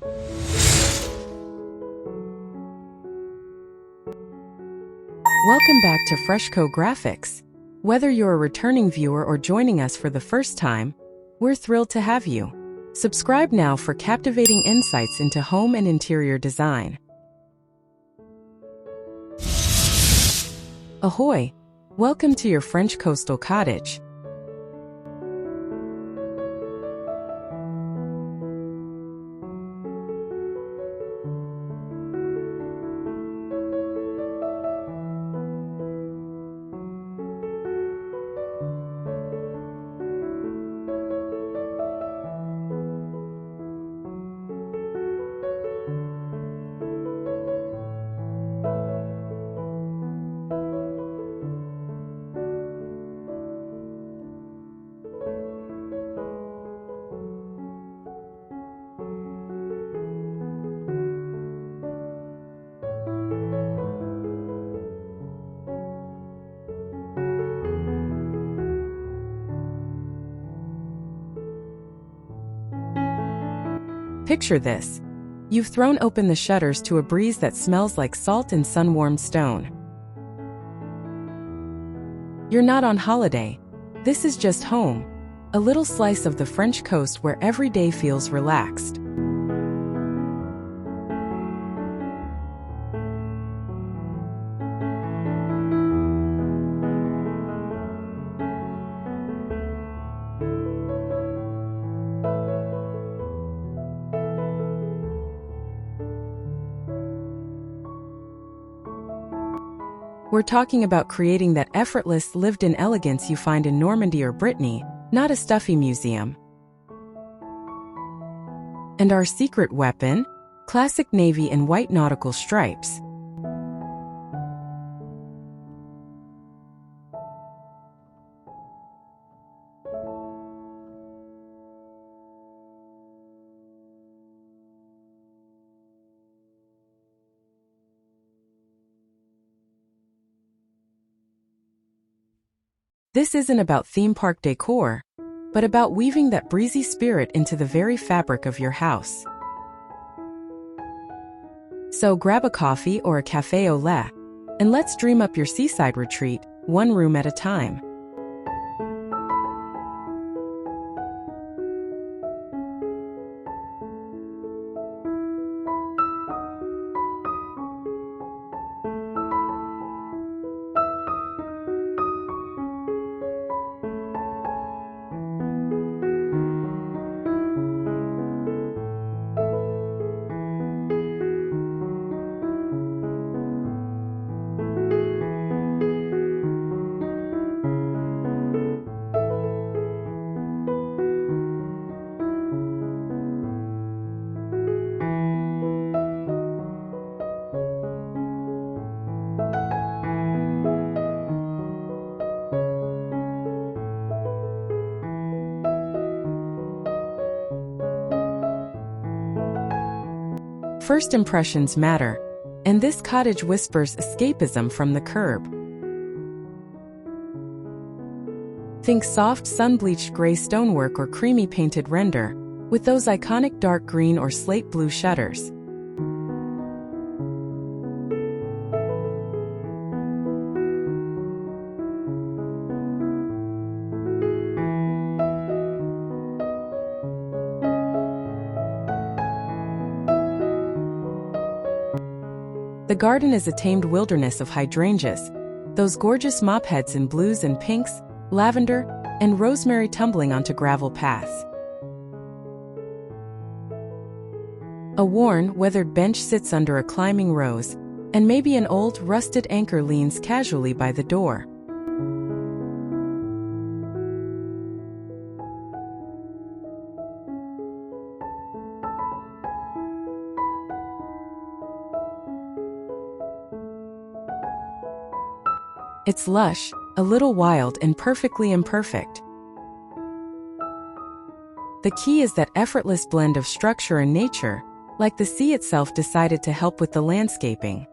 Welcome back to Freshco Graphics. Whether you're a returning viewer or joining us for the first time, we're thrilled to have you. Subscribe now for captivating insights into home and interior design. Ahoy! Welcome to your French coastal cottage. Picture this. You've thrown open the shutters to a breeze that smells like salt and sun-warmed stone. You're not on holiday. This is just home. A little slice of the French coast where every day feels relaxed. We're talking about creating that effortless, lived-in elegance you find in Normandy or Brittany, not a stuffy museum. And our secret weapon? Classic navy and white nautical stripes. This isn't about theme park decor, but about weaving that breezy spirit into the very fabric of your house. So grab a coffee or a café au lait, and let's dream up your seaside retreat, one room at a time. First impressions matter, and this cottage whispers escapism from the curb. Think soft sun-bleached gray stonework or creamy painted render, with those iconic dark green or slate blue shutters. The garden is a tamed wilderness of hydrangeas, those gorgeous mopheads in blues and pinks, lavender, and rosemary tumbling onto gravel paths. A worn, weathered bench sits under a climbing rose, and maybe an old, rusted anchor leans casually by the door. It's lush, a little wild, and perfectly imperfect. The key is that effortless blend of structure and nature, like the sea itself decided to help with the landscaping.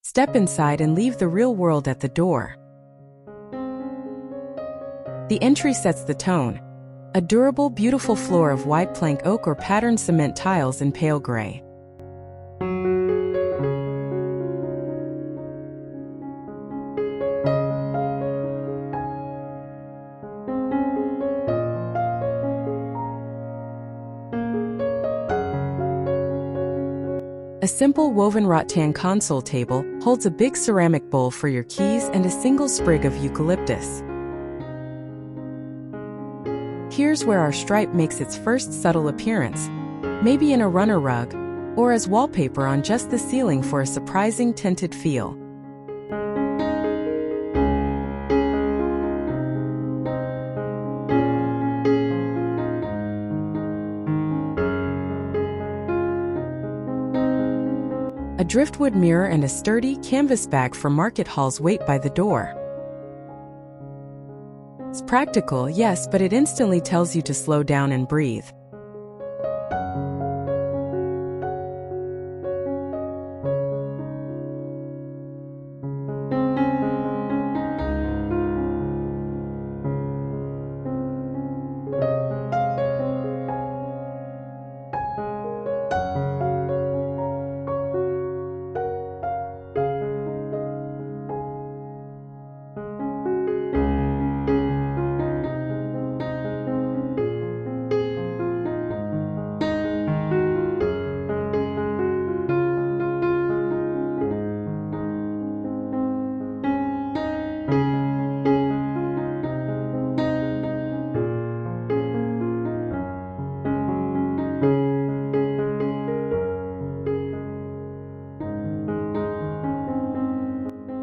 Step inside and leave the real world at the door. The entry sets the tone. A durable, beautiful floor of wide plank oak or patterned cement tiles in pale gray. A simple woven rattan console table holds a big ceramic bowl for your keys and a single sprig of eucalyptus. Here's where our stripe makes its first subtle appearance, maybe in a runner rug, or as wallpaper on just the ceiling for a surprising tinted feel. A driftwood mirror and a sturdy canvas bag for market halls wait by the door. It's practical, yes, but it instantly tells you to slow down and breathe.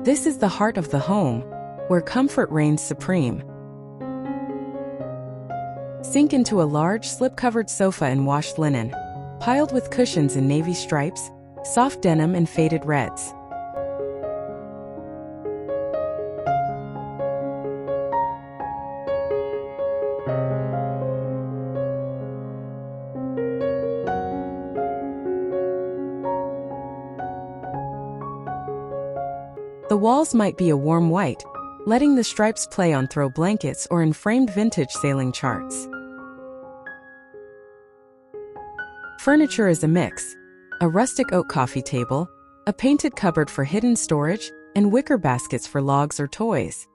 This is the heart of the home, where comfort reigns supreme. Sink into a large, slip-covered sofa in washed linen, piled with cushions in navy stripes, soft denim and faded reds. The walls might be a warm white, letting the stripes play on throw blankets or in framed vintage sailing charts. Furniture is a mix: a rustic oak coffee table, a painted cupboard for hidden storage, and wicker baskets for logs or toys.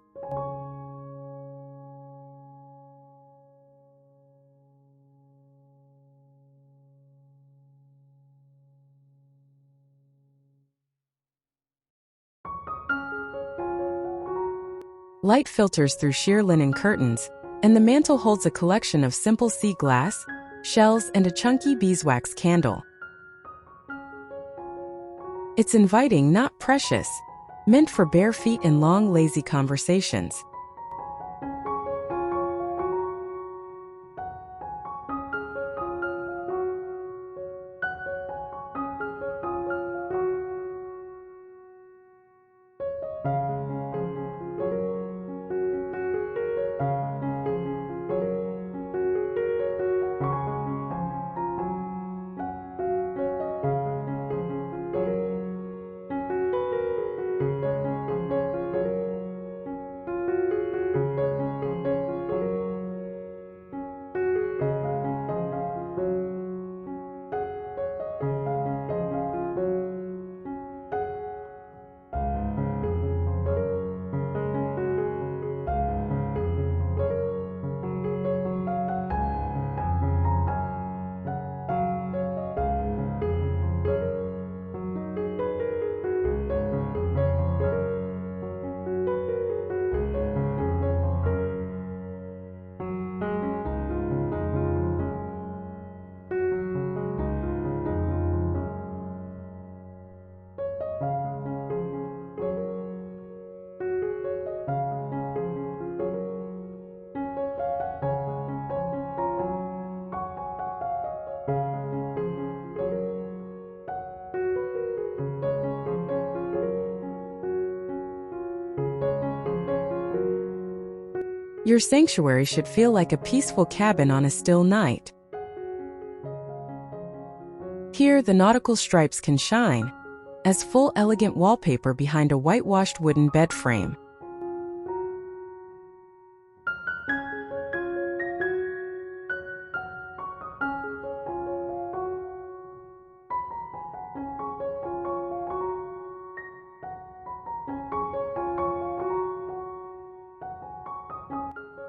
Light filters through sheer linen curtains, and the mantel holds a collection of simple sea glass, shells, and a chunky beeswax candle. It's inviting, not precious, meant for bare feet and long, lazy conversations. Your sanctuary should feel like a peaceful cabin on a still night. Here, the nautical stripes can shine, as full elegant wallpaper behind a whitewashed wooden bed frame.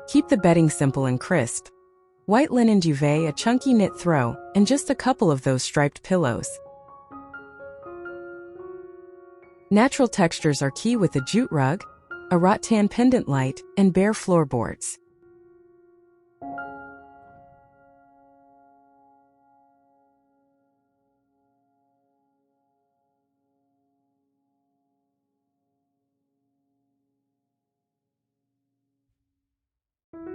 Keep the bedding simple and crisp. White linen duvet, a chunky knit throw, and just a couple of those striped pillows. Natural textures are key with a jute rug, a rattan pendant light, and bare floorboards.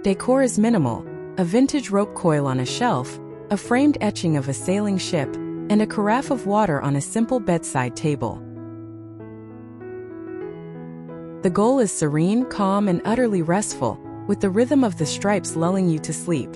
Decor is minimal: a vintage rope coil on a shelf, a framed etching of a sailing ship, and a carafe of water on a simple bedside table. The goal is serene, calm, and utterly restful, with the rhythm of the stripes lulling you to sleep.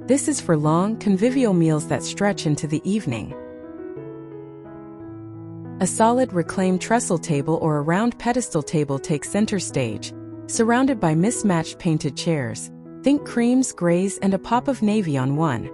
This is for long, convivial meals that stretch into the evening. A solid reclaimed trestle table or a round pedestal table takes center stage, surrounded by mismatched painted chairs. Think creams, grays, and a pop of navy on one.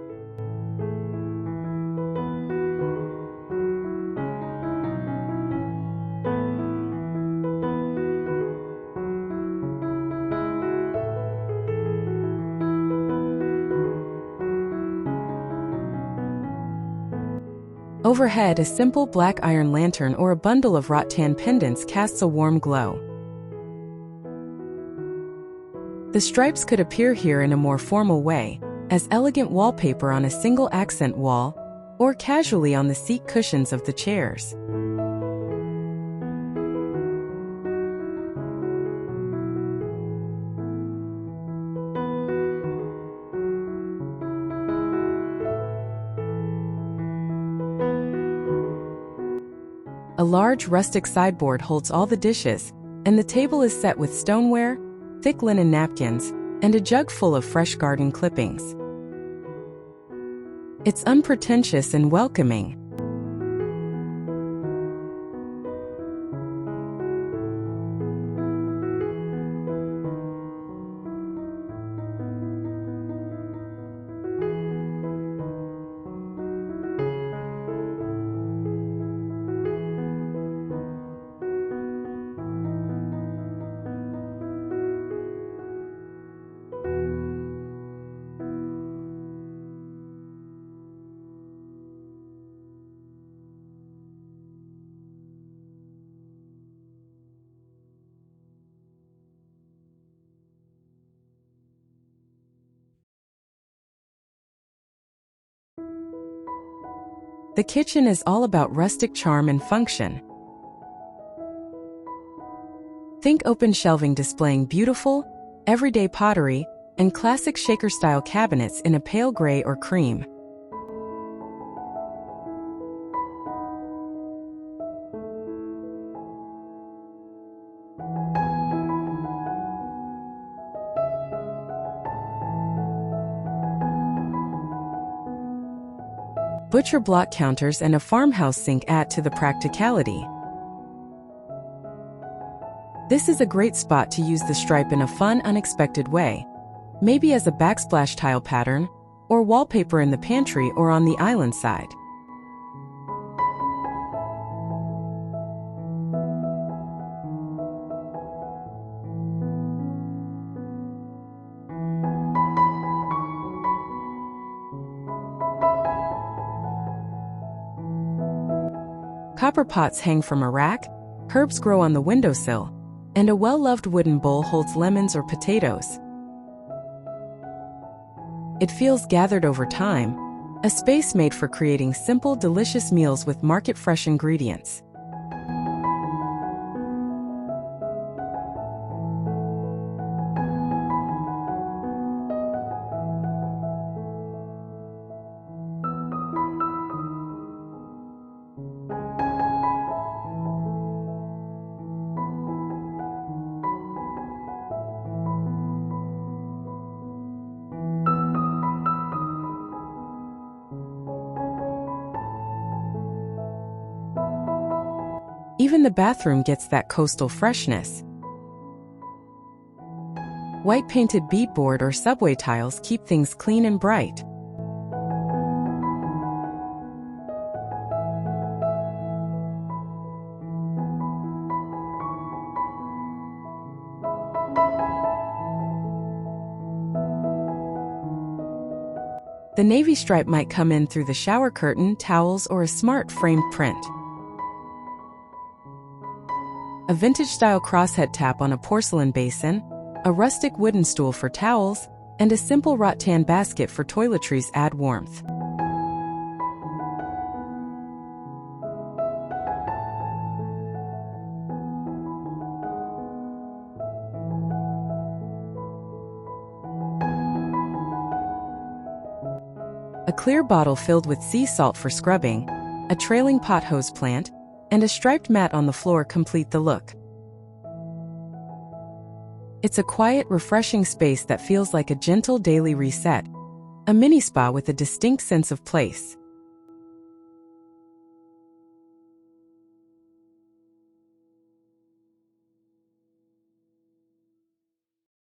Overhead, a simple black iron lantern or a bundle of rattan pendants casts a warm glow. The stripes could appear here in a more formal way, as elegant wallpaper on a single accent wall, or casually on the seat cushions of the chairs. A large rustic sideboard holds all the dishes, and the table is set with stoneware, thick linen napkins, and a jug full of fresh garden clippings. It's unpretentious and welcoming. The kitchen is all about rustic charm and function. Think open shelving displaying beautiful, everyday pottery, and classic shaker-style cabinets in a pale gray or cream. Butcher block counters and a farmhouse sink add to the practicality. This is a great spot to use the stripe in a fun, unexpected way, maybe as a backsplash tile pattern, or wallpaper in the pantry or on the island side. Copper pots hang from a rack, herbs grow on the windowsill, and a well-loved wooden bowl holds lemons or potatoes. It feels gathered over time, a space made for creating simple, delicious meals with market-fresh ingredients. Even the bathroom gets that coastal freshness. White painted beadboard or subway tiles keep things clean and bright. The navy stripe might come in through the shower curtain, towels, or a smart framed print. A vintage-style crosshead tap on a porcelain basin, a rustic wooden stool for towels, and a simple rattan basket for toiletries add warmth. A clear bottle filled with sea salt for scrubbing, a trailing pot hose plant, and a striped mat on the floor complete the look. It's a quiet, refreshing space that feels like a gentle daily reset, a mini spa with a distinct sense of place.